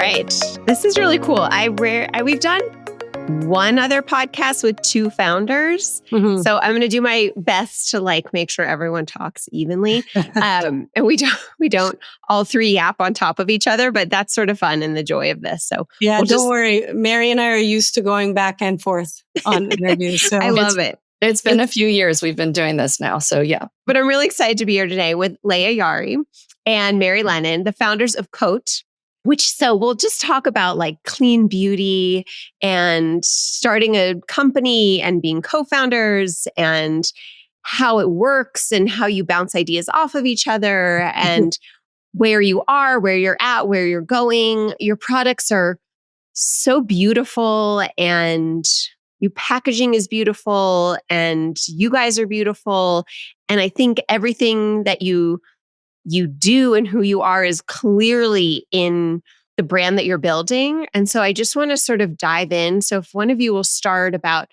right. This is really cool. We've done one other podcast with two founders. Mm-hmm. So I'm going to do my best to make sure everyone talks evenly. And we don't all three yap on top of each other, but that's sort of fun and the joy of this. So yeah, don't worry. Mary and I are used to going back and forth on interviews. So I love it. It's been a few years we've been doing this now. So yeah. But I'm really excited to be here today with Leah Yari and Mary Lennon, the founders of CÔTE. So we'll just talk about clean beauty and starting a company and being co-founders and how it works and how you bounce ideas off of each other and where you are, where you're at, where you're going. Your products are so beautiful and your packaging is beautiful and you guys are beautiful. And I think everything that you do and who you are is clearly in the brand that you're building. And so I just want to sort of dive in. So if one of you will start about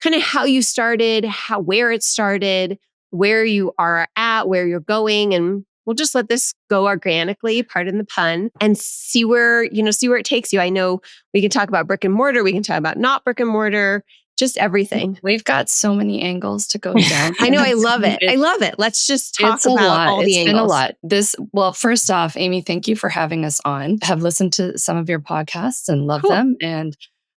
kind of how you started, where it started, where you are at, where you're going, and we'll just let this go organically, pardon the pun, and see where it takes you. I know we can talk about brick and mortar, we can talk about not brick and mortar, just everything. We've got so many angles to go down. I know. I love it. I love it. Let's just talk about all the angles. It's been a lot. First off, Amy, thank you for having us on. Have listened to some of your podcasts and love them. And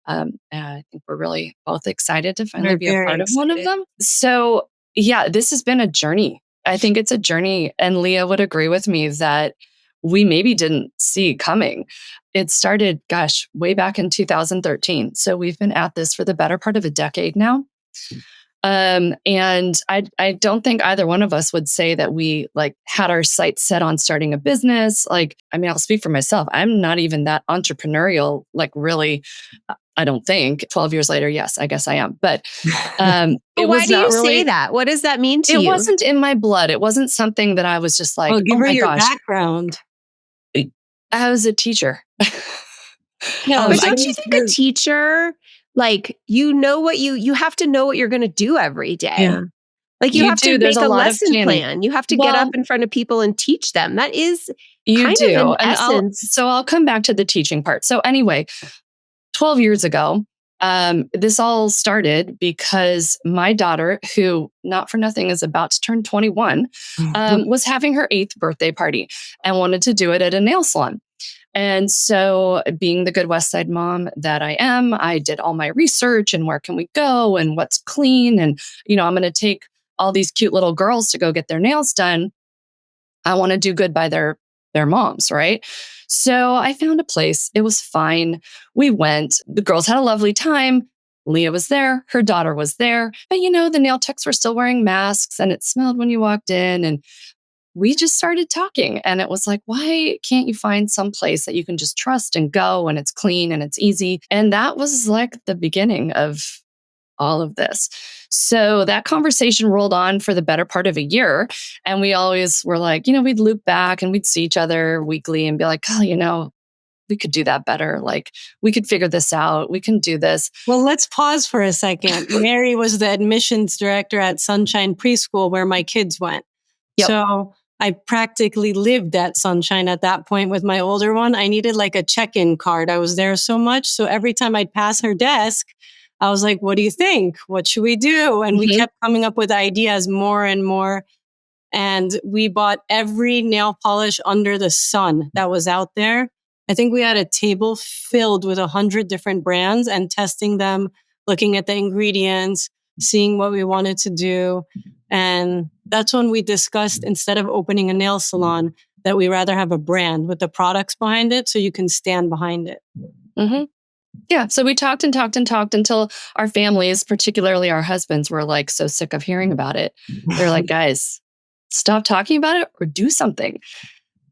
I think we're really both excited to finally be a part of one of them. So yeah, this has been a journey. I think it's a journey. And Leah would agree with me that we maybe didn't see coming. It started, way back in 2013. So we've been at this for the better part of a decade now. And I don't think either one of us would say that we had our sights set on starting a business. I'll speak for myself. I'm not even that entrepreneurial, really. I don't think 12 years later, yes, I guess I am. But why do you say that? What does that mean to you? It wasn't in my blood. It wasn't something that I was just like, give her your background. I was a teacher. No, but don't you think a teacher, you have to know what you're going to do every day. Yeah. You have to make a lesson plan. You have to get up in front of people and teach them. That is kind of an essence. So I'll come back to the teaching part. So anyway, 12 years ago, this all started because my daughter, who not for nothing is about to turn 21, was having her 8th birthday party and wanted to do it at a nail salon. And so being the good West Side mom that I am, I did all my research and where can we go and what's clean. And, I'm going to take all these cute little girls to go get their nails done. I want to do good by their moms, right? So I found a place. It was fine. We went. The girls had a lovely time. Leah was there. Her daughter was there. But, the nail techs were still wearing masks and it smelled when you walked in. And we just started talking. And it was like, why can't you find some place that you can just trust and go and it's clean and it's easy? And that was the beginning of all of this. So that conversation rolled on for the better part of a year. And we always were we'd loop back and we'd see each other weekly and be like, we could do that better. We could figure this out. We can do this. Well, let's pause for a second. Mary was the admissions director at Sunshine Preschool where my kids went. Yep. So I practically lived at Sunshine at that point with my older one. I needed a check-in card. I was there so much. So every time I'd pass her desk, I was like, what do you think? What should we do? And we kept coming up with ideas more and more. And we bought every nail polish under the sun that was out there. I think we had a table filled with 100 different brands and testing them, looking at the ingredients, seeing what we wanted to do. And that's when we discussed, instead of opening a nail salon, that we rather have a brand with the products behind it so you can stand behind it. Mm-hmm. Yeah. So we talked and talked and talked until our families, particularly our husbands, were so sick of hearing about it. They're like, guys, stop talking about it or do something.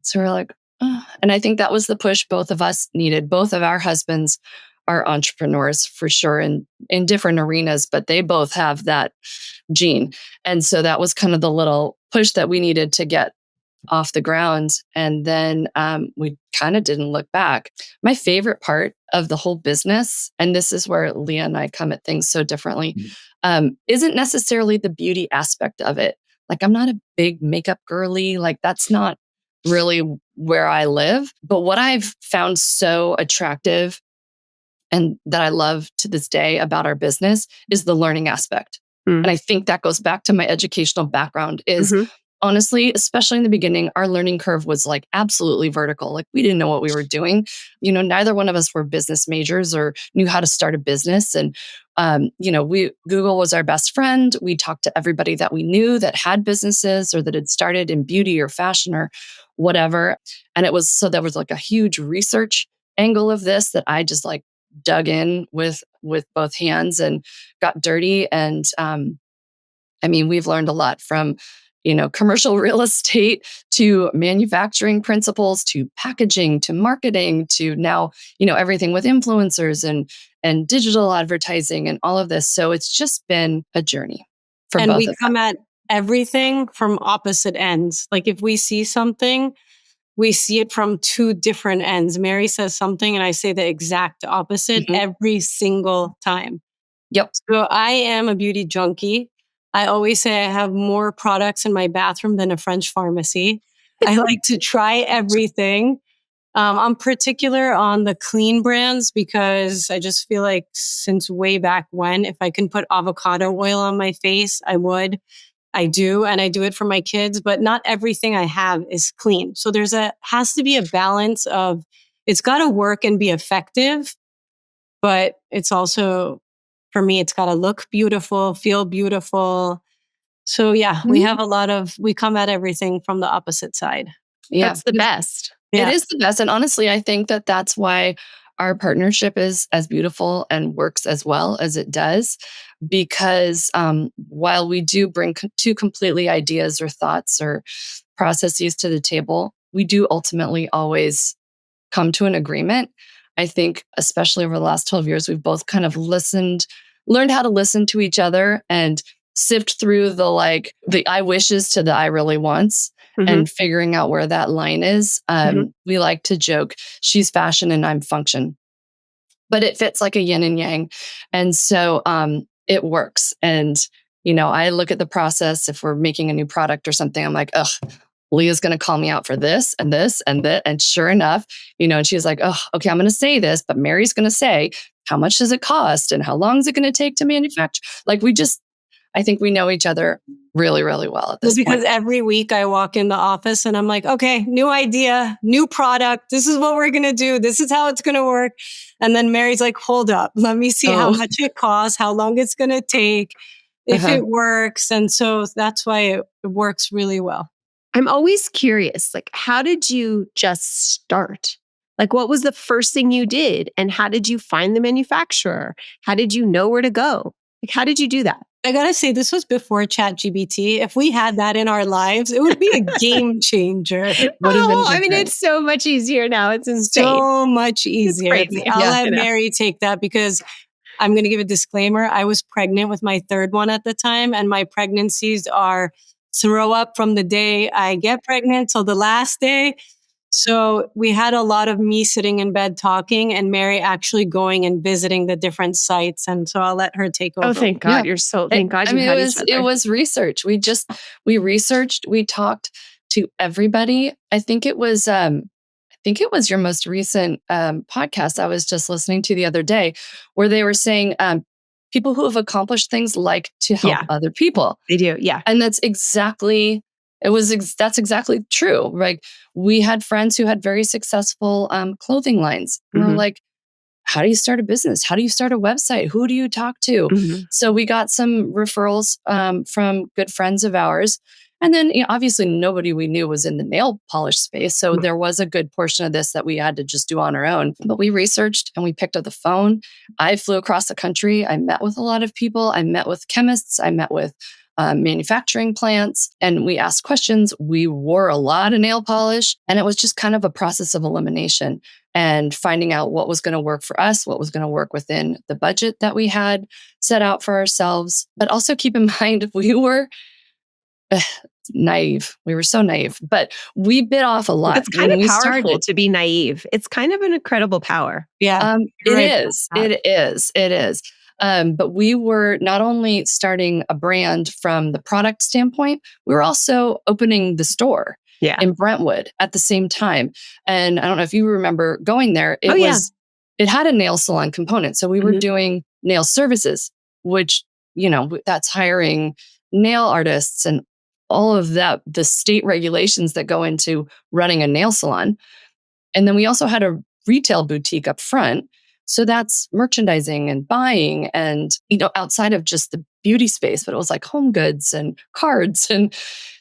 So we're like, oh. And I think that was the push both of us needed. Both of our husbands are entrepreneurs for sure in different arenas, but they both have that gene. And so that was kind of the little push that we needed to get off the ground. And then we kind of didn't look back. My favorite part of the whole business, and this is where Leah and I come at things so differently, isn't necessarily the beauty aspect of it. I'm not a big makeup girly. That's not really where I live. But what I've found so attractive and that I love to this day about our business is the learning aspect. And I think that goes back to my educational background is honestly, especially in the beginning, our learning curve was like absolutely vertical. Like we didn't know what we were doing. Neither one of us were business majors or knew how to start a business. And, Google was our best friend. We talked to everybody that we knew that had businesses or that had started in beauty or fashion or whatever. And there was like a huge research angle of this that I just like dug in with both hands and got dirty. And, we've learned a lot from commercial real estate to manufacturing principles to packaging to marketing to now, everything with influencers and digital advertising and all of this. So it's just been a journey for both of us. And we come at everything from opposite ends. Like if we see something, we see it from two different ends. Mary says something and I say the exact opposite every single time. Yep. So I am a beauty junkie. I always say I have more products in my bathroom than a French pharmacy. I like to try everything. I'm particular on the clean brands because I just feel like since way back when, if I can put avocado oil on my face, I would. I do, and I do it for my kids, but not everything I have is clean. So has to be a balance of, it's got to work and be effective, but it's also, for me, it's got to look beautiful, feel beautiful. So yeah, we come at everything from the opposite side. Yeah. That's the best. Yeah. It is the best. And honestly, I think that that's why our partnership is as beautiful and works as well as it does. Because while we do bring two completely ideas or thoughts or processes to the table, we do ultimately always come to an agreement. I think, especially over the last 12 years, we've both kind of learned how to listen to each other and sift through the I wishes to the I really wants. And figuring out where that line is. We like to joke, she's fashion and I'm function, but it fits like a yin and yang. And so it works. And, I look at the process. If we're making a new product or something, I'm like, ugh, Leah's going to call me out for this and this and that. And sure enough, and she's like, oh, okay, I'm going to say this, but Mary's going to say, how much does it cost? And how long is it going to take to manufacture? I think we know each other really, really well at this point. Because every week I walk in the office and I'm like, okay, new idea, new product. This is what we're going to do. This is how it's going to work. And then Mary's like, hold up. Let me see how much it costs, how long it's going to take, if it works. And so that's why it works really well. I'm always curious, how did you just start? What was the first thing you did? And how did you find the manufacturer? How did you know where to go? How did you do that? I gotta say, this was before ChatGPT. If we had that in our lives, it would be a game changer. It's so much easier now. It's insane. So much easier. I'll let Mary take that because I'm going to give a disclaimer. I was pregnant with my third one at the time, and my pregnancies are throw up from the day I get pregnant till the last day. So we had a lot of me sitting in bed talking and Mary actually going and visiting the different sites. And so I'll let her take over. Oh, thank God. Thank God you had each other. It was research. We researched, we talked to everybody. I think it was your most recent podcast I was just listening to the other day where they were saying people who have accomplished things like to help other people. They do. Yeah. And that's exactly true. We had friends who had very successful clothing lines. And we're like, how do you start a business? How do you start a website? Who do you talk to? So we got some referrals from good friends of ours. And then obviously nobody we knew was in the nail polish space. So there was a good portion of this that we had to just do on our own. But we researched and we picked up the phone. I flew across the country. I met with a lot of people. I met with chemists. I met with manufacturing plants, and we asked questions. We wore a lot of nail polish, and it was just kind of a process of elimination and finding out what was going to work for us, what was going to work within the budget that we had set out for ourselves. But also keep in mind, we were naive. We were so naive, but we bit off a lot. It's kind of powerful to be naive. It's kind of an incredible power. Yeah, It is. But we were not only starting a brand from the product standpoint, we were also opening the store. in Brentwood at the same time. And I don't know if you remember going there. It had a nail salon component. So we were doing nail services, which, that's hiring nail artists and all of that, the state regulations that go into running a nail salon. And then we also had a retail boutique up front. So that's merchandising and buying and, outside of just the beauty space, but it was like home goods and cards. And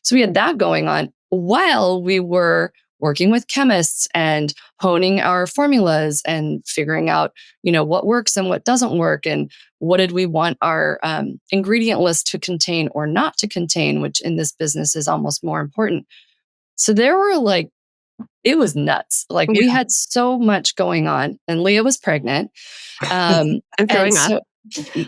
so we had that going on while we were working with chemists and honing our formulas and figuring out, what works and what doesn't work. And what did we want our ingredient list to contain or not to contain, which in this business is almost more important. So there were it was nuts. We had so much going on, and Leah was pregnant. I'm throwing up.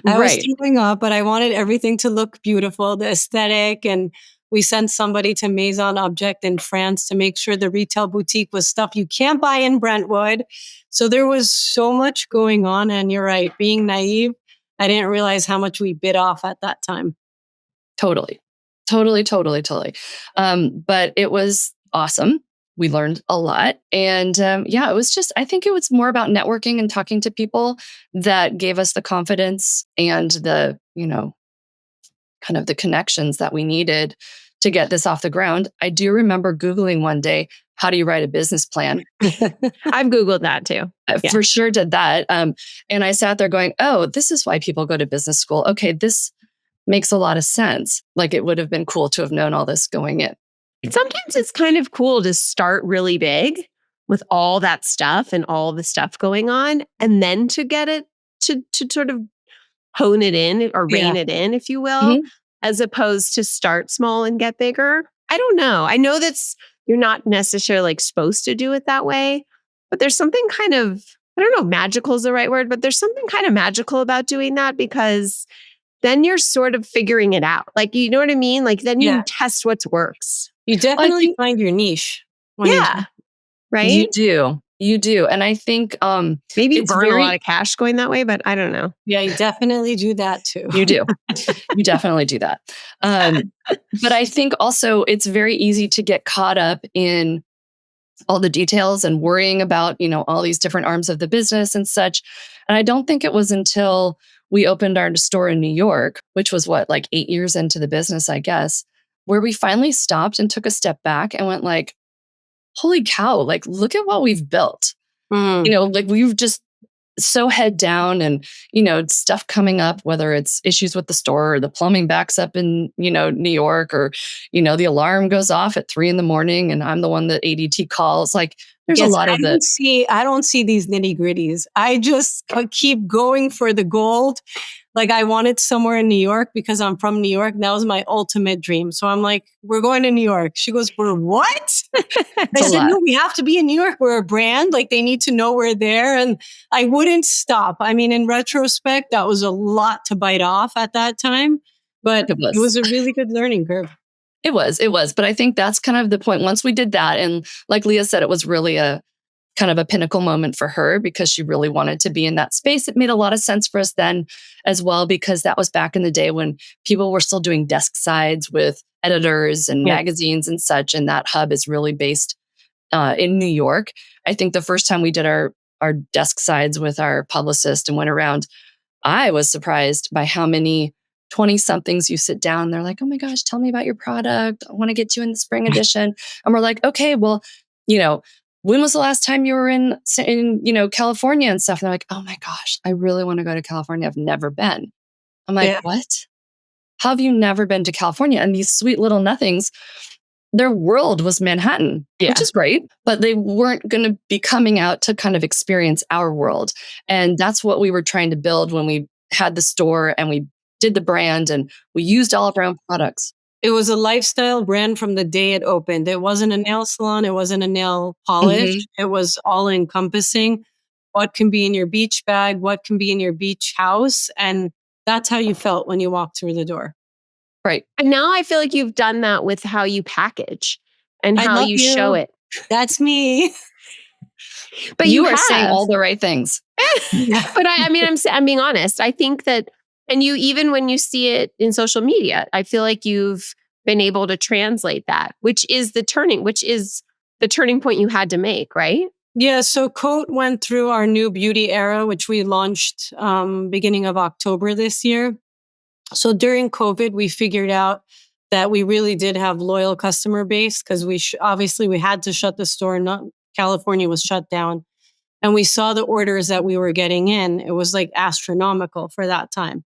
I was throwing up, but I wanted everything to look beautiful, the aesthetic. And we sent somebody to Maison Object in France to make sure the retail boutique was stuff you can't buy in Brentwood. So there was so much going on. And you're right, being naive, I didn't realize how much we bit off at that time. Totally. But it was awesome. We learned a lot. And it was just, I think it was more about networking and talking to people that gave us the confidence and the, kind of the connections that we needed to get this off the ground. I do remember Googling one day, how do you write a business plan? I've Googled that too. For sure did that. And I sat there going, oh, this is why people go to business school. Okay, this makes a lot of sense. It would have been cool to have known all this going in. Sometimes it's kind of cool to start really big with all that stuff and all the stuff going on, and then to get it to sort of hone it in or rein it in, if you will, as opposed to start small and get bigger. I don't know. I know you're not necessarily supposed to do it that way, but there's something kind of, I don't know if magical is the right word, but there's something kind of magical about doing that, because then you're sort of figuring it out. You know what I mean? Then you test what works. You definitely find your niche. Right? You do. And I think maybe you burn a lot of cash going that way, but I don't know. Yeah, you definitely do that too. You do. You definitely do that. But I think also it's very easy to get caught up in all the details and worrying about, all these different arms of the business and such. And I don't think it was until we opened our store in New York, which was 8 years into the business, I guess, where we finally stopped and took a step back and went holy cow, look at what we've built. We've just so head down and, stuff coming up, whether it's issues with the store or the plumbing backs up in, New York, or, the alarm goes off at 3 a.m. and I'm the one that ADT calls. There's a lot of this. I don't see these nitty gritties. I just keep going for the gold. I wanted somewhere in New York because I'm from New York. That was my ultimate dream. So I'm like, we're going to New York. She goes, we're what? I said, no, we have to be in New York. We're a brand. They need to know we're there. And I wouldn't stop. I mean, in retrospect, that was a lot to bite off at that time, but it was a really good learning curve. It was. But I think that's kind of the point. Once we did that, and like Leah said, it was really a kind of a pinnacle moment for her because she really wanted to be in that space. It made a lot of sense for us then as well, because that was back in the day when people were still doing desk sides with editors and magazines and such. And that hub is really based in New York. I think the first time we did our desk sides with our publicist and went around, I was surprised by how many 20-somethings you sit down. They're like, oh my gosh, tell me about your product. I want to get you in the spring edition. And we're like, okay, well, when was the last time you were in California and stuff? And they're like, oh my gosh, I really want to go to California. I've never been. I'm like, what? How have you never been to California? And these sweet little nothings, their world was Manhattan, which is great, but they weren't going to be coming out to kind of experience our world. And that's what we were trying to build when we had the store and we did the brand and we used all of our own products. It was a lifestyle brand from the day it opened. It wasn't a nail salon. It wasn't a nail polish. It was all encompassing. What can be in your beach bag? What can be in your beach house? And that's how you felt when you walked through the door. Right. And now I feel like you've done that with how you package and how you show it. That's me. But you are saying all the right things. But I'm being honest. I think that, and you, even when you see it in social media, I feel like you've been able to translate that, which is the turning point you had to make, right? Yeah, so CÔTE went through our new beauty era, which we launched beginning of October this year. So during COVID, we figured out that we really did have loyal customer base because obviously we had to shut the store. California was shut down. And we saw the orders that we were getting in. It was like astronomical for that time.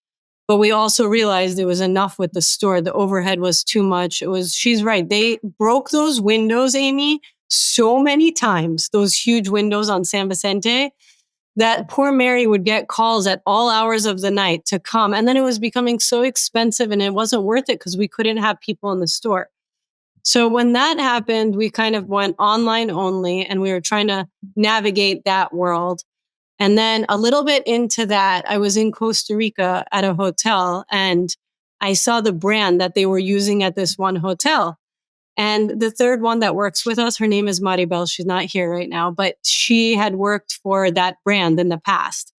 But we also realized it was enough with the store. The overhead was too much. She's right. They broke those windows, Amy, so many times, those huge windows on San Vicente, that poor Mary would get calls at all hours of the night to come. And then it was becoming so expensive and it wasn't worth it because we couldn't have people in the store. So when that happened, we kind of went online only and we were trying to navigate that world. And then a little bit into that, I was in Costa Rica at a hotel and I saw the brand that they were using at this one hotel. And the third one that works with us, her name is Maribel. She's not here right now, but she had worked for that brand in the past.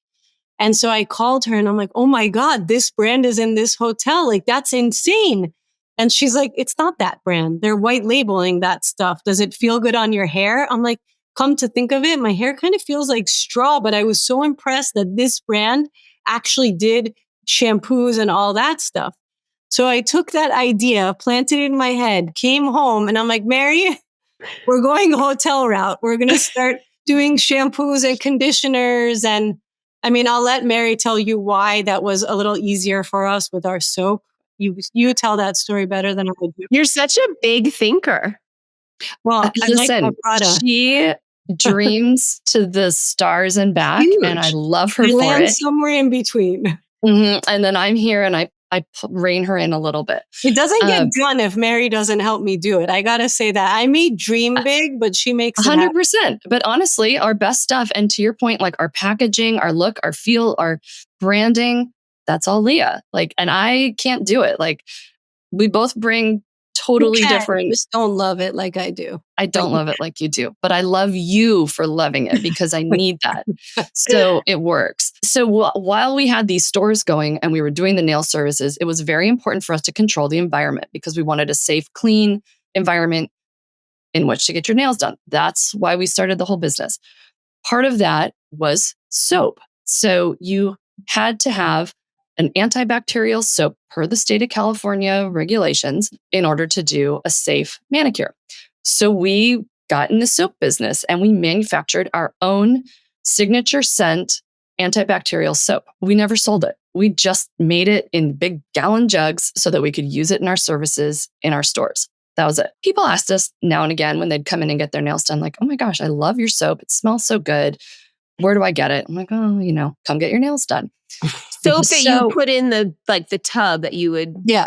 And so I called her and I'm like, oh my God, this brand is in this hotel. Like, that's insane. And she's like, it's not that brand. They're white labeling that stuff. Does it feel good on your hair? I'm like, come to think of it, my hair kind of feels like straw, but I was so impressed that this brand actually did shampoos and all that stuff. So I took that idea, planted it in my head, came home, and I'm like, Mary, we're going hotel route. We're going to start doing shampoos and conditioners. And I mean, I'll let Mary tell you why that was a little easier for us with our soap. You tell that story better than I would do. You're such a big thinker. Well, listen, she dreams to the stars and back, huge. And I love her I for land it. somewhere in between. Mm-hmm. And then I'm here and I rein her in a little bit. It doesn't get done if Mary doesn't help me do it. I got to say that. I may dream big, but she makes it 100%. But honestly, our best stuff, and to your point, like our packaging, our look, our feel, our branding, that's all Leah. Like, and I can't do it. Like, we both bring totally different. Just don't love it like I do. I don't love it like you do, but I love you for loving it because I need that. So it works. So while we had these stores going and we were doing the nail services, it was very important for us to control the environment because we wanted a safe, clean environment in which to get your nails done. That's why we started the whole business. Part of that was soap. So you had to have an antibacterial soap per the state of California regulations in order to do a safe manicure. So we got in the soap business and we manufactured our own signature scent antibacterial soap. We never sold it. We just made it in big gallon jugs so that we could use it in our services in our stores. That was it. People asked us now and again when they'd come in and get their nails done, like, oh my gosh, I love your soap. It smells so good. Where do I get it? I'm like, oh, come get your nails done. Soap that you put in the tub that you would. Yeah.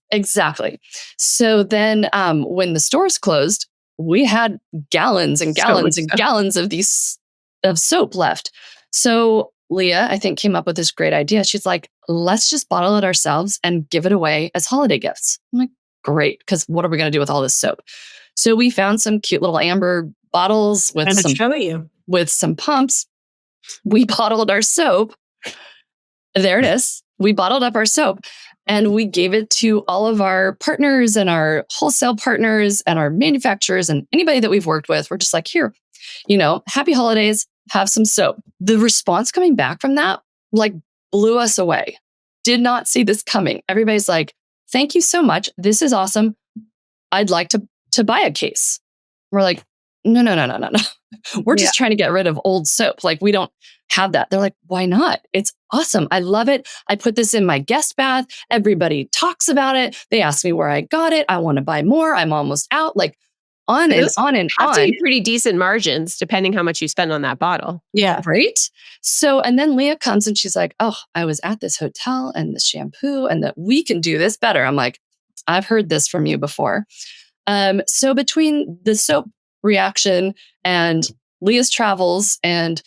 Exactly. So then when the stores closed, we had gallons and gallons and gallons of soap left. So Leah, I think, came up with this great idea. She's like, let's just bottle it ourselves and give it away as holiday gifts. I'm like, great. Because what are we going to do with all this soap? So we found some cute little amber bottles with some pumps. We bottled our soap. There it is. We bottled up our soap and we gave it to all of our partners and our wholesale partners and our manufacturers and anybody that we've worked with. We're just like, here, happy holidays, have some soap. The response coming back from that, like, blew us away. Did not see this coming. Everybody's like, thank you so much. This is awesome. I'd like to buy a case. We're like, no. We're just trying to get rid of old soap. Like, we don't have that. They're like, why not? It's awesome. I love it. I put this in my guest bath. Everybody talks about it. They ask me where I got it. I want to buy more. I'm almost out. Like, on and on and on. Have to be pretty decent margins depending how much you spend on that bottle. Yeah. Right? So, and then Leah comes and she's like, oh, I was at this hotel and the shampoo and that we can do this better. I'm like, I've heard this from you before. So between the soap reaction and Leah's travels, and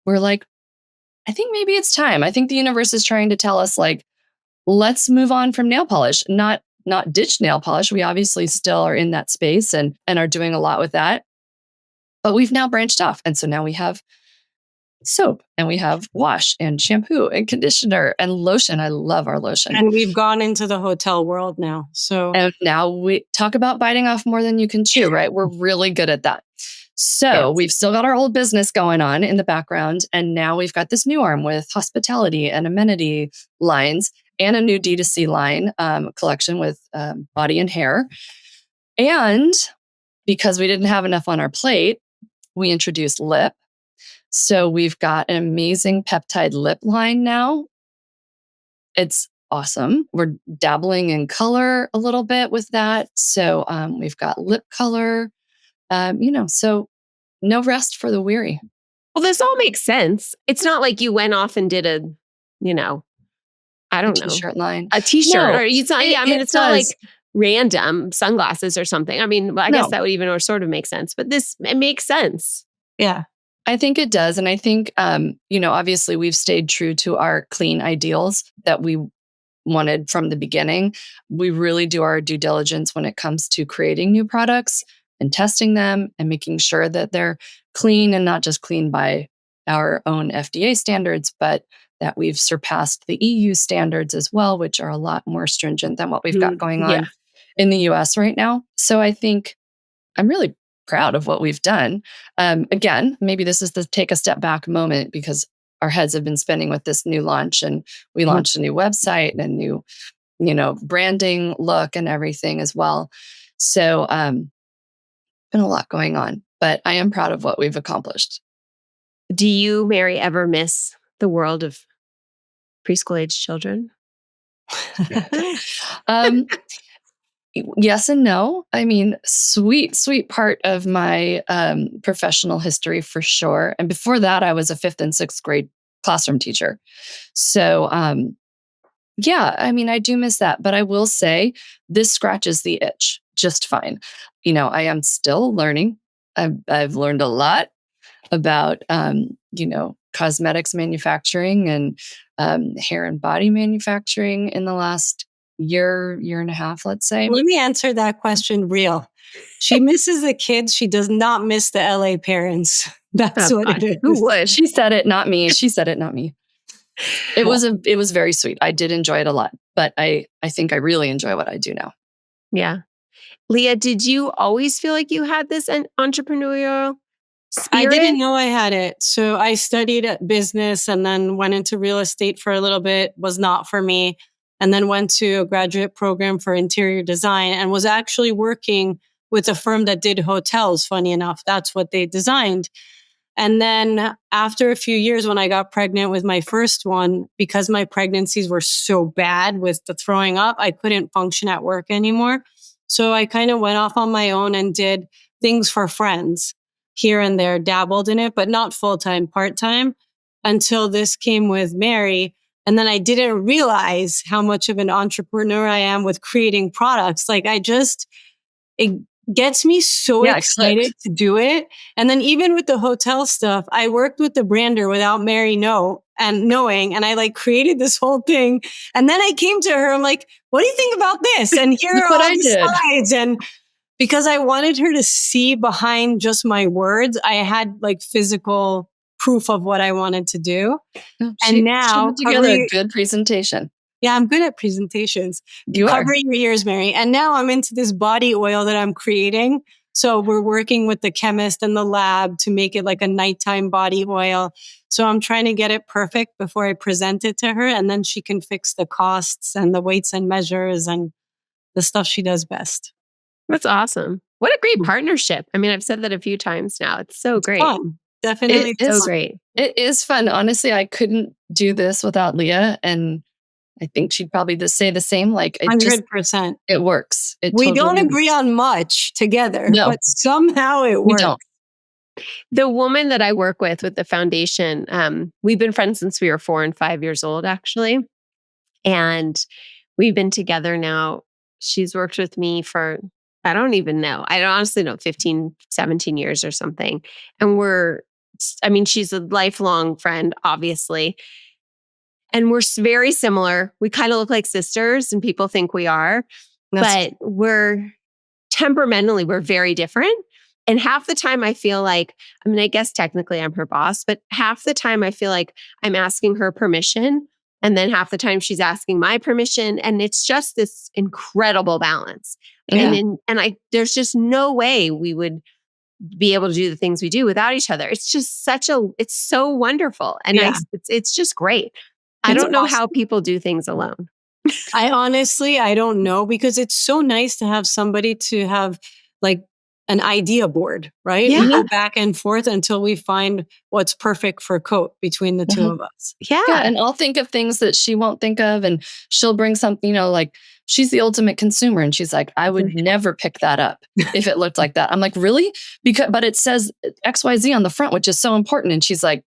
we're like, I think maybe it's time. I think the universe is trying to tell us, like, let's move on from nail polish, not ditch nail polish. We obviously still are in that space and are doing a lot with that, but we've now branched off. And so now we have soap, and we have wash and shampoo and conditioner and lotion. I love our lotion. And we've gone into the hotel world now. And now we talk about biting off more than you can chew, right? We're really good at that. So we've still got our old business going on in the background. And now we've got this new arm with hospitality and amenity lines and a new D2C line collection with body and hair. And because we didn't have enough on our plate, we introduced lip. So we've got an amazing peptide lip line now. It's awesome. We're dabbling in color a little bit with that. So we've got lip color, so no rest for the weary. Well, this all makes sense. It's not like you went off and did a T-shirt line. A T-shirt. No, or it's not, it's not like random sunglasses or something. I mean, I guess that would even sort of make sense. But it makes sense. Yeah. I think it does. And I think, obviously we've stayed true to our clean ideals that we wanted from the beginning. We really do our due diligence when it comes to creating new products and testing them and making sure that they're clean, and not just clean by our own FDA standards, but that we've surpassed the EU standards as well, which are a lot more stringent than what we've got going on in the US right now. So I think I'm really proud of what we've done. Again, maybe this is the take a step back moment, because our heads have been spinning with this new launch, and we launched a new website and a new, branding look and everything as well. So, been a lot going on, but I am proud of what we've accomplished. Do you, Mary, ever miss the world of preschool age children? Yes and no. I mean, sweet part of my professional history for sure. And before that, I was a 5th and 6th grade classroom teacher. So, I do miss that. But I will say this scratches the itch just fine. I am still learning. I've learned a lot about, cosmetics manufacturing and hair and body manufacturing in the last year and a half, let's say. Let me answer that question real. She misses the kids. She does not miss the LA parents. That's what it is. Who would? She said it, not me. She said it, not me. It was very sweet. I did enjoy it a lot, but I think I really enjoy what I do now. Yeah. Leah, did you always feel like you had this entrepreneurial spirit? I didn't know I had it. So I studied business and then went into real estate for a little bit, was not for me. And then went to a graduate program for interior design and was actually working with a firm that did hotels. Funny enough, that's what they designed. And then after a few years, when I got pregnant with my first one, because my pregnancies were so bad with the throwing up, I couldn't function at work anymore. So I kind of went off on my own and did things for friends here and there, dabbled in it, but not full-time, part-time, until this came with Mary. And then I didn't realize how much of an entrepreneur I am with creating products. Like it gets me so excited to do it. And then even with the hotel stuff, I worked with the brander without Mary knowing, and I created this whole thing. And then I came to her, I'm like, what do you think about this? And here are all the slides. And because I wanted her to see behind just my words, I had physical proof of what I wanted to do. She put together a good presentation. Yeah, I'm good at presentations. You Cover your ears, Mary. And now I'm into this body oil that I'm creating. So we're working with the chemist and the lab to make it like a nighttime body oil. So I'm trying to get it perfect before I present it to her. And then she can fix the costs and the weights and measures and the stuff she does best. That's awesome. What a great partnership. I mean, I've said that a few times now. It's so great. Fun. Definitely. It's so great. It is fun. Honestly, I couldn't do this without Leah. And I think she'd probably say the same. 100%. It works. We don't agree on much together, but somehow it works. We don't. The woman that I work with the foundation, we've been friends since we were 4 and 5 years old, actually. And we've been together now. She's worked with me for, I don't even know. I don't honestly know, 15, 17 years or something. And she's a lifelong friend, obviously. And we're very similar. We kind of look like sisters and people think we are, but we're temperamentally very different. And half the time I feel like, I mean, I guess technically I'm her boss, but half the time I feel like I'm asking her permission. And then half the time she's asking my permission. And it's just this incredible balance. Yeah. There's just no way we would be able to do the things we do without each other. It's just it's so wonderful. And Yeah. it's just great. I It's don't know awesome. how people do things alone. I don't know, because it's so nice to have somebody to have like an idea board, right? Yeah. And go back and forth until we find what's perfect for CÔTE between the two of us. Yeah. And I'll think of things that she won't think of. And she'll bring something, like she's the ultimate consumer. And she's like, I would never pick that up if it looked like that. I'm like, really? But it says XYZ on the front, which is so important. And she's like,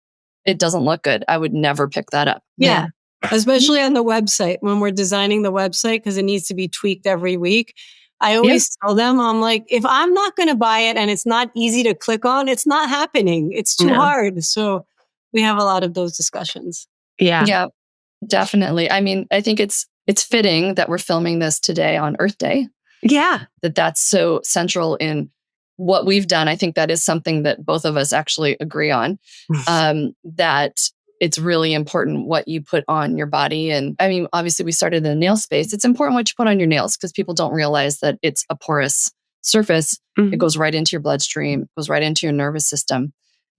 it doesn't look good. I would never pick that up. Yeah. Especially on the website, when we're designing the website, because it needs to be tweaked every week. I always tell them, I'm like, if I'm not going to buy it and it's not easy to click on, it's not happening. It's too hard. So we have a lot of those discussions. Yeah. Yeah, definitely. I mean, I think it's fitting that we're filming this today on Earth Day. Yeah. That's so central in what we've done. I think that is something that both of us actually agree on, that it's really important what you put on your body. And I mean, obviously we started in the nail space. It's important what you put on your nails because people don't realize that it's a porous surface. It goes right into your bloodstream, goes right into your nervous system.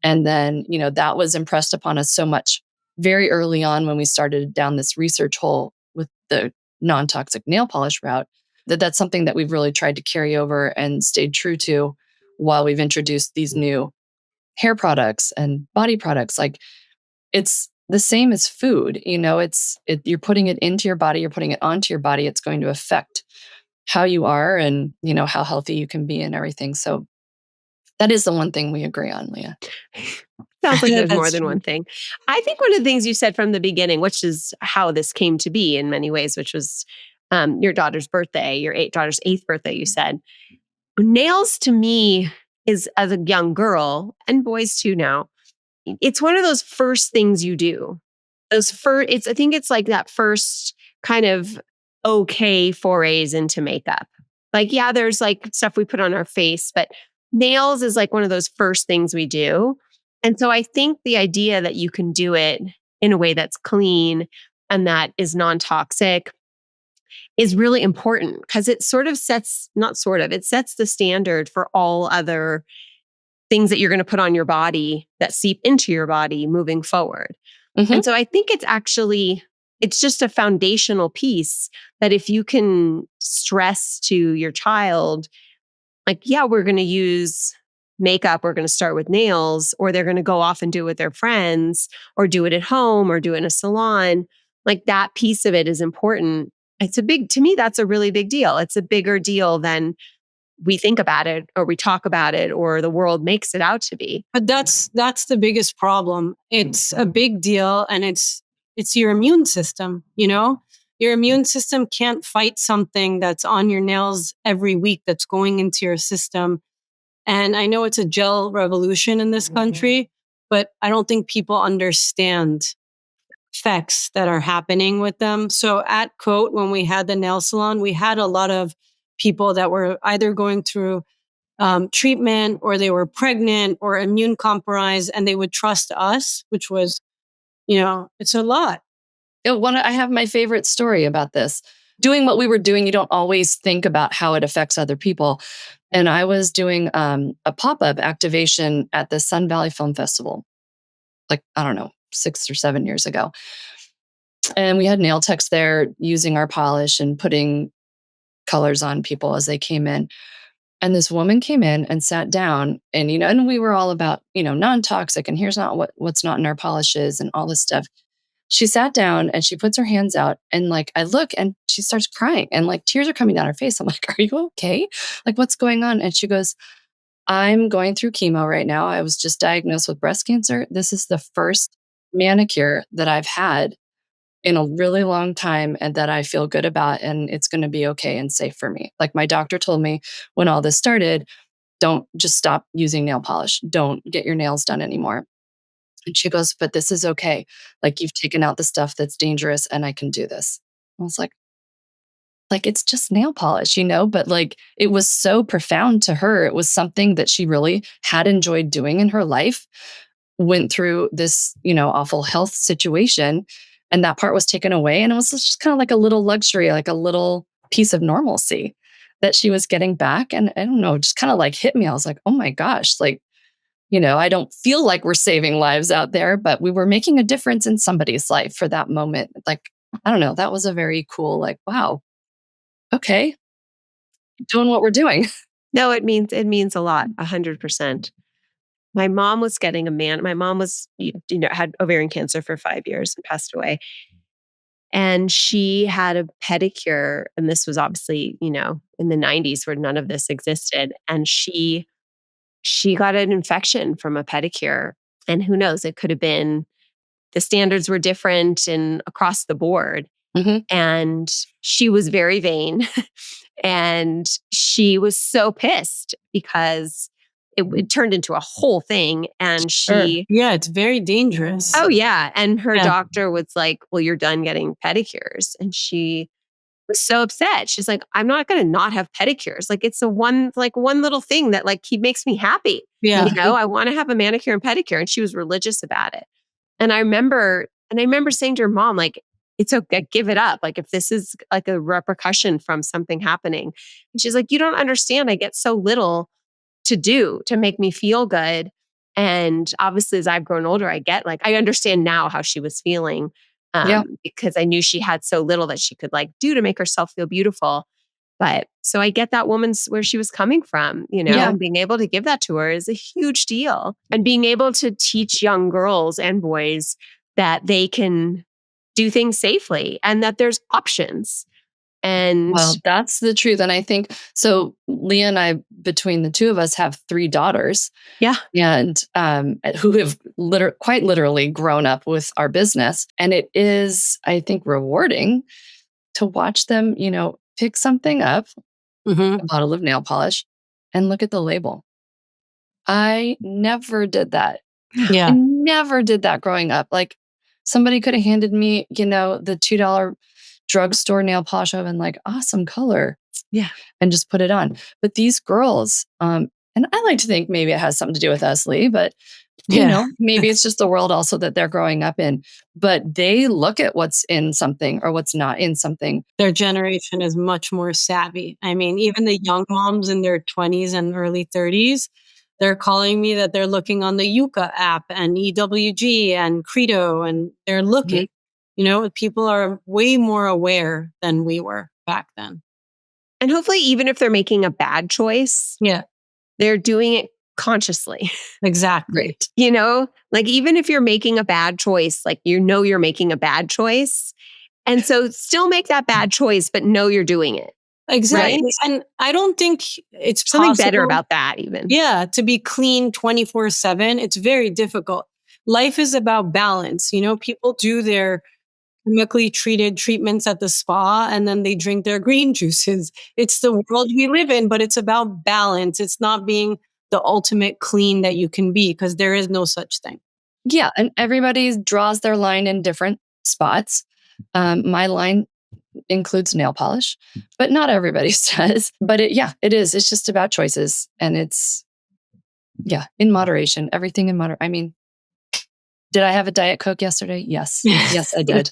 And then, that was impressed upon us so much very early on when we started down this research hole with the non-toxic nail polish route, that's something that we've really tried to carry over and stayed true to while we've introduced these new hair products and body products. Like, it's the same as food, you're putting it into your body, you're putting it onto your body. It's going to affect how you are and, how healthy you can be and everything. So that is the one thing we agree on, Leah. Sounds like there's more than one thing. I think one of the things you said from the beginning, which is how this came to be in many ways, which was your daughter's birthday, your daughter's 8th birthday, you said. Nails to me is, as a young girl, and boys too now, it's one of those first things you do. I think it's like that first kind of okay forays into makeup. Like, yeah, there's like stuff we put on our face, but nails is like one of those first things we do. And so I think the idea that you can do it in a way that's clean and that is non-toxic is really important because it it sets the standard for all other things that you're going to put on your body that seep into your body moving forward. And so I think it's just a foundational piece that if you can stress to your child, like, yeah, we're going to use makeup, we're going to start with nails, or they're going to go off and do it with their friends or do it at home or do it in a salon. Like, that piece of it is important. To me, that's a really big deal. It's a bigger deal than we think about it or we talk about it or the world makes it out to be. But that's the biggest problem. It's a big deal, and it's your immune system, Your immune system can't fight something that's on your nails every week that's going into your system. And I know it's a gel revolution in this country, but I don't think people understand effects that are happening with them. So at CÔTE, when we had the nail salon, we had a lot of people that were either going through treatment or they were pregnant or immune compromised, and they would trust us, which was, it's a lot. I have my favorite story about this. Doing what we were doing, you don't always think about how it affects other people. And I was doing a pop-up activation at the Sun Valley Film Festival, like, I don't know, 6 or 7 years ago. And we had nail techs there using our polish and putting colors on people as they came in. And this woman came in and sat down and, and we were all about, non-toxic and here's not what's not in our polishes and all this stuff. She sat down and she puts her hands out and like, I look and she starts crying and like tears are coming down her face. I'm like, are you okay? Like, what's going on? And she goes, I'm going through chemo right now. I was just diagnosed with breast cancer. This is the first manicure that I've had in a really long time and that I feel good about, and it's going to be okay and safe for me. Like, my doctor told me when all this started, don't just stop using nail polish. Don't get your nails done anymore. And she goes, but this is okay. Like, you've taken out the stuff that's dangerous and I can do this. I was like, like, it's just nail polish, but like, it was so profound to her. It was something that she really had enjoyed doing in her life, went through this, awful health situation, and that part was taken away. And it was just kind of like a little luxury, like a little piece of normalcy that she was getting back. And I don't know, just kind of like hit me. I was like, oh my gosh, like, I don't feel like we're saving lives out there, but we were making a difference in somebody's life for that moment. Like, I don't know, that was a very cool, like, wow, okay, doing what we're doing. No, it means a lot, 100%. My mom was getting my mom was, had ovarian cancer for 5 years and passed away. And she had a pedicure. And this was obviously, in the 90s where none of this existed. And she got an infection from a pedicure. And who knows, it could have been the standards were different and across the board. Mm-hmm. And she was very vain. And she was so pissed because it turned into a whole thing. And yeah, it's very dangerous. Oh yeah. And her doctor was like, well, you're done getting pedicures. And she was so upset. She's like, I'm not going to not have pedicures. Like it's one little thing that like makes me happy. Yeah. I want to have a manicure and pedicure. And she was religious about it. And I remember saying to her mom, like, it's okay, give it up. Like if this is like a repercussion from something happening. And she's like, you don't understand. I get so little to do to make me feel good. And obviously as I've grown older, I understand now how she was feeling. Because I knew she had so little that she could like do to make herself feel beautiful. But so I get that woman's where she was coming from, and being able to give that to her is a huge deal. And being able to teach young girls and boys that they can do things safely and that there's options. And well, that's the truth. And I think so. Leah and I, between the two of us, have 3 daughters. Yeah. And who have quite literally grown up with our business. And it is, I think, rewarding to watch them, pick something up, a bottle of nail polish, and look at the label. I never did that. Yeah. I never did that growing up. Like somebody could have handed me, the $2 drugstore nail polish of and like, awesome color. Yeah. And just put it on. But these girls, and I like to think maybe it has something to do with us, Lee, but maybe it's just the world also that they're growing up in. But they look at what's in something or what's not in something. Their generation is much more savvy. I mean, even the young moms in their 20s and early 30s, they're calling me that they're looking on the Yuka app and EWG and Credo, and they're looking. People are way more aware than we were back then. And hopefully, even if they're making a bad choice, they're doing it consciously. Exactly. Right. Like even if you're making a bad choice, like you're making a bad choice. And so still make that bad choice, but know you're doing it. Exactly. Right? And I don't think it's something possible, better about that even. Yeah. To be clean 24/7, it's very difficult. Life is about balance. People do their chemically treated treatments at the spa and then they drink their green juices. It's the world we live in, but it's about balance. It's not being the ultimate clean that you can be because there is no such thing. Yeah. And everybody draws their line in different spots. My line includes nail polish, but not everybody's does. But it is. It's just about choices. And it's, in moderation, everything in moderation. I mean, did I have a Diet Coke yesterday? Yes. Yes, I did.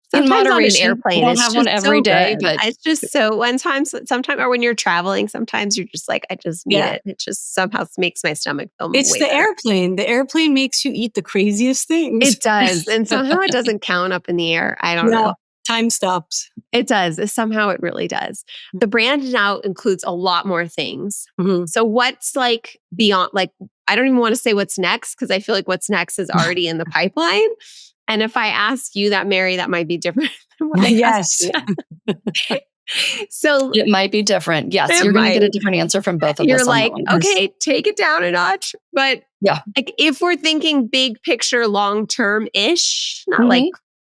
Sometimes in moderation, on an airplane, I don't have one every day, but it's just so. Sometimes, or when you're traveling, sometimes you're just like, I just need it. It just somehow makes my stomach feel. It's the airplane. The airplane makes you eat the craziest things. It does, and somehow it doesn't count up in the air. I don't know. Time stops. It does. Somehow it really does. The brand now includes a lot more things. Mm-hmm. So what's like beyond, like, I don't even want to say what's next because I feel like what's next is already in the pipeline. And if I ask you that, Mary, that might be different than what I asked you. So it might be different. Yes, you're going to get a different answer from both of us. You're like, okay, take it down a notch. But like, if we're thinking big picture, long-term-ish, not like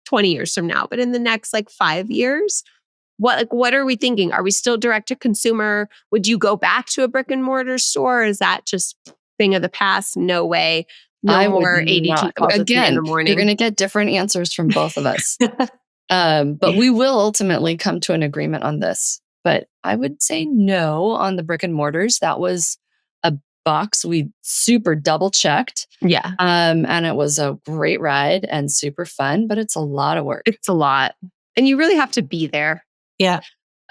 20 years from now, but in the next like 5 years, what are we thinking? Are we still direct to consumer? Would you go back to a brick and mortar store? Or is that just thing of the past? No way. No more 82 calls in the morning. You're going to get different answers from both of us. But we will ultimately come to an agreement on this. But I would say no on the brick and mortars. That was a box we super double checked. Yeah. And it was a great ride and super fun, but it's a lot of work. It's a lot. And you really have to be there. Yeah.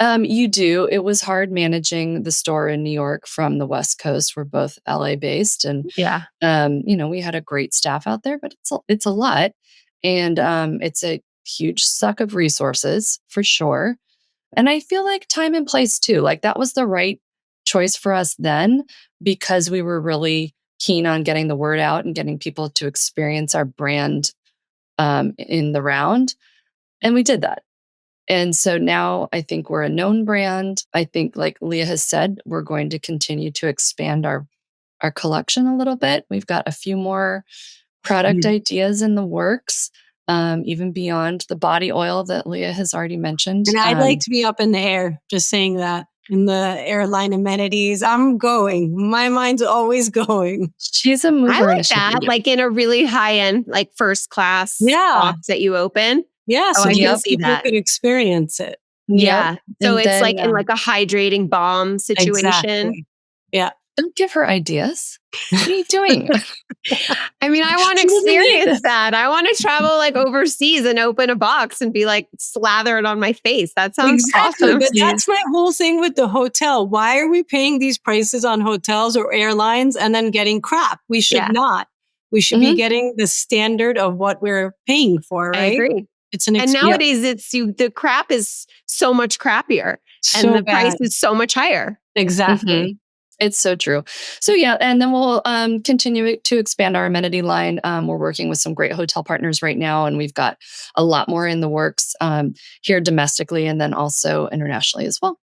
You do. It was hard managing the store in New York from the West Coast. We're both LA based, and Yeah. we had a great staff out there, but it's a lot, and it's a huge suck of resources for sure. And I feel like time and place too. Like that was the right choice for us then because we were really keen on getting the word out and getting people to experience our brand in the round, and we did that. And so now I think we're a known brand. I think, like Leah has said, we're going to continue to expand our collection a little bit. We've got a few more product ideas in the works, even beyond the body oil that Leah has already mentioned. And I'd like to be up in the air, just saying that. In the airline amenities, I'm going. My mind's always going. She's a mover. I like that, like in a really high end, like first class box that you open. Yeah, so I can see people that. could experience it. Yeah. So And it's then, like in like a hydrating balm situation. Exactly. Yeah. Don't give her ideas. What are you doing? I mean, I want to experience that. I want to travel like overseas and open a box and be like slathered on my face. That sounds awesome. But that's my whole thing with the hotel. Why are we paying these prices on hotels or airlines and then getting crap? We should not. We should be getting the standard of what we're paying for, right? I agree. It's an and nowadays the crap is so much crappier and the price is so much higher. Exactly. It's so true. So yeah, and then we'll continue to expand our amenity line. We're working with some great hotel partners right now, and we've got a lot more in the works here domestically, and then also internationally as well.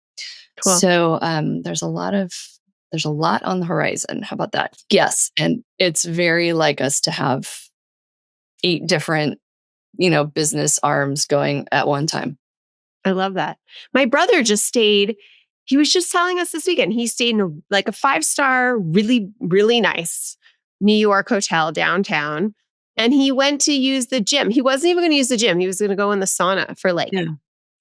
Cool. So there's a lot on the horizon. How about that? Yes, and it's very like us to have 8 different, business arms going at one time. I love that. My brother just stayed. He was just telling us this weekend, he stayed in a 5-star, really, really nice New York hotel downtown. And he went to use the gym. He wasn't even going to use the gym. He was going to go in the sauna for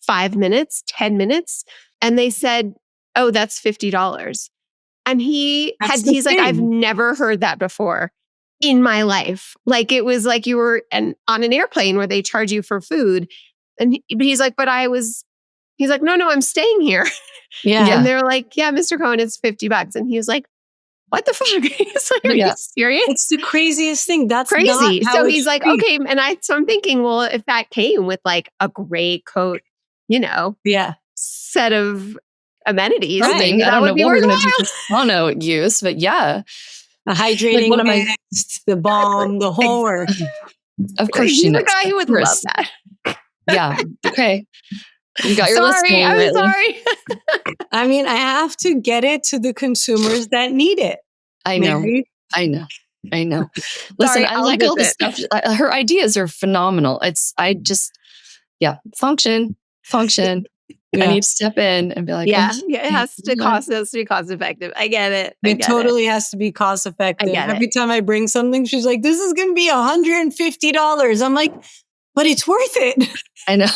5 minutes, 10 minutes. And they said, oh, that's $50. And he's like, I've never heard that before in my life. Like it was like you were on an airplane where they charge you for food. But he's like, he's like, no, I'm staying here. Yeah. And they're like, yeah, Mr. Cohen, it's $50. And he was like, what the fuck? He's like, are you serious? It's the craziest thing. That's crazy. So he's like, okay. And so I'm thinking, well, if that came with like a great coat, set of amenities, maybe I don't know what we're going to do for sauna use, but yeah. A hydrating mist, the balm, the whole work. Of course she knows. He's a guy who would love that. Yeah. Okay. You got your list. I'm sorry. I mean, I have to get it to the consumers that need it. I know. Listen, I like all this stuff. Her ideas are phenomenal. Function. I need to step in and be like, it has to be cost effective. I get it. It totally has to be cost effective. Every time I bring something, she's like, this is going to be $150. I'm like, but it's worth it. I know.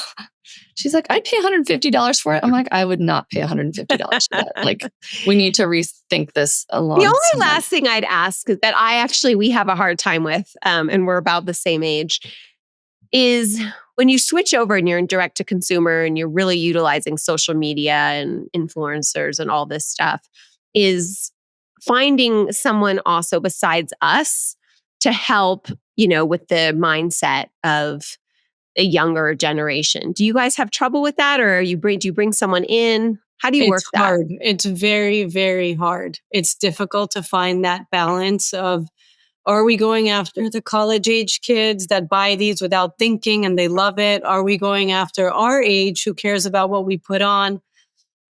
She's like, I'd pay $150 for it. I'm like, I would not pay $150 for that. Like, we need to rethink this along. The only last thing I'd ask that we have a hard time with, and we're about the same age, is when you switch over and you're in direct to consumer and you're really utilizing social media and influencers and all this stuff, is finding someone also besides us to help, with the mindset of a younger generation. Do you guys have trouble with that, or do you bring someone in? How do you work that? It's hard. It's very, very hard. It's difficult to find that balance of, are we going after the college age kids that buy these without thinking and they love it? Are we going after our age who cares about what we put on?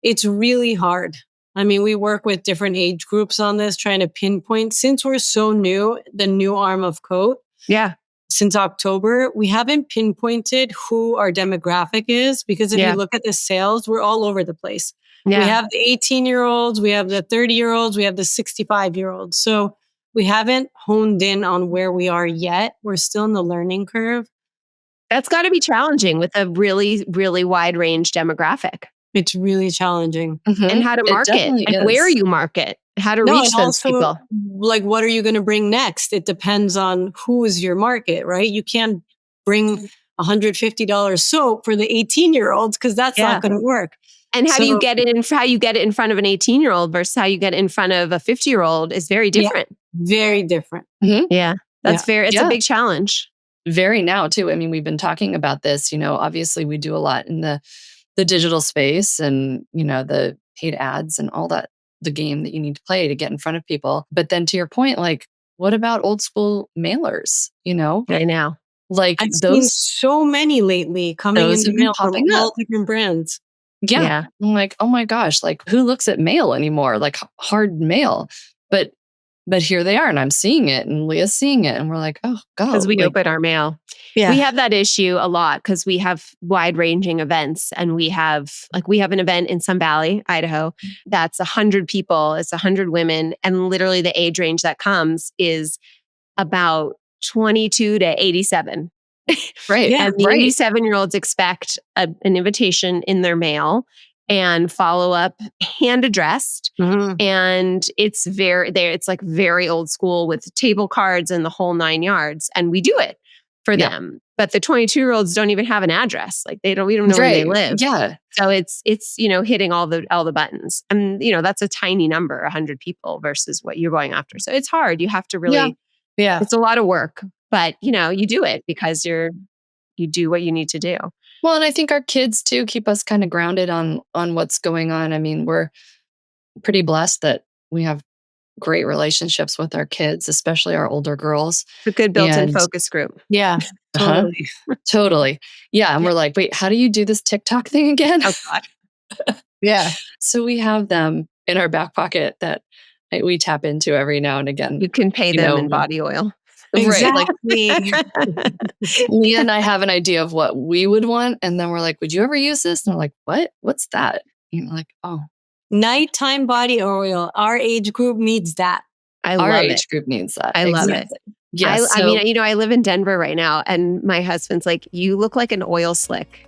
It's really hard. I mean, we work with different age groups on this, trying to pinpoint, since we're so new, the new arm of CÔTE. Yeah. Since October, we haven't pinpointed who our demographic is, because if you look at the sales, we're all over the place. Yeah. We have the 18-year-olds, we have the 30-year-olds, we have the 65-year-olds. So we haven't honed in on where we are yet. We're still in the learning curve. That's got to be challenging with a really, really wide range demographic. It's really challenging. And how to market and where you market, how to reach those people. Like, what are you going to bring next? It depends on who is your market, right? You can't bring $150 soap for the 18-year-olds because that's not going to work. And how you get it in front of an 18-year-old versus how you get it in front of a 50-year-old is very different. Yeah, very different. Yeah. It's a big challenge. Very now too. I mean, we've been talking about this, obviously we do a lot in the digital space and, the paid ads and all that, the game that you need to play to get in front of people. But then to your point, like, what about old school mailers, I know. Like I've seen so many lately coming in the mail from all different brands. Yeah. I'm like, oh my gosh, like who looks at mail anymore? Like hard mail. But here they are and I'm seeing it and Leah's seeing it and we're like, oh God. Because we open our mail. Yeah. We have that issue a lot because we have wide ranging events and we have an event in Sun Valley, Idaho, that's 100 people. It's 100 women. And literally the age range that comes is about 22 to 87. Right. Yeah. And the 87-year-olds expect an invitation in their mail and follow up hand addressed. And it's like very old school with table cards and the whole 9 yards. And we do it for them. But the 22-year-olds don't even have an address. Like we don't know where they live. Yeah. So it's hitting all the buttons. And that's a tiny number, 100 people versus what you're going after. So it's hard. You have to really it's a lot of work. But you do it because you do what you need to do. Well, and I think our kids too keep us kind of grounded on what's going on. I mean, we're pretty blessed that we have great relationships with our kids, especially our older girls. A good built-in focus group. Yeah, totally. Totally. Yeah. And we're like, wait, how do you do this TikTok thing again? Oh God. Yeah. So we have them in our back pocket that we tap into every now and again. You can pay them in body oil. Exactly. Right. Like, Leah and I have an idea of what we would want. And then we're like, would you ever use this? And we're like, what? What's that? And you're like, oh. Nighttime body oil. Our age group needs that. Our age group needs that. I love it. Yes. I mean, I live in Denver right now and my husband's like, you look like an oil slick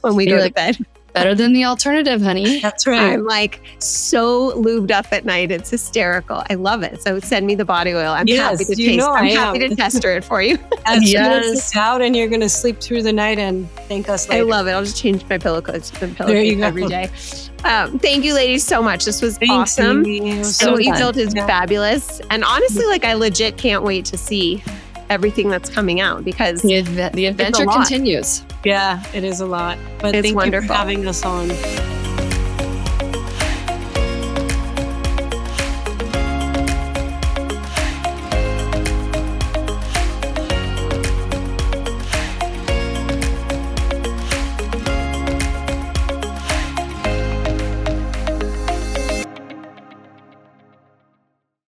when we go to bed. Better than the alternative, honey. That's right. I'm like so lubed up at night. It's hysterical. I love it. So send me the body oil. I'm happy to taste. I'm happy to test it for you. It's out and you're going to sleep through the night and thank us later. I love it. I'll just change my pillowcase every day. Thank you ladies so much. This was awesome. So what you built is fabulous. And honestly, I legit can't wait to see everything that's coming out because the adventure continues. Yeah, it is a lot. But it's thank wonderful. you for having us on.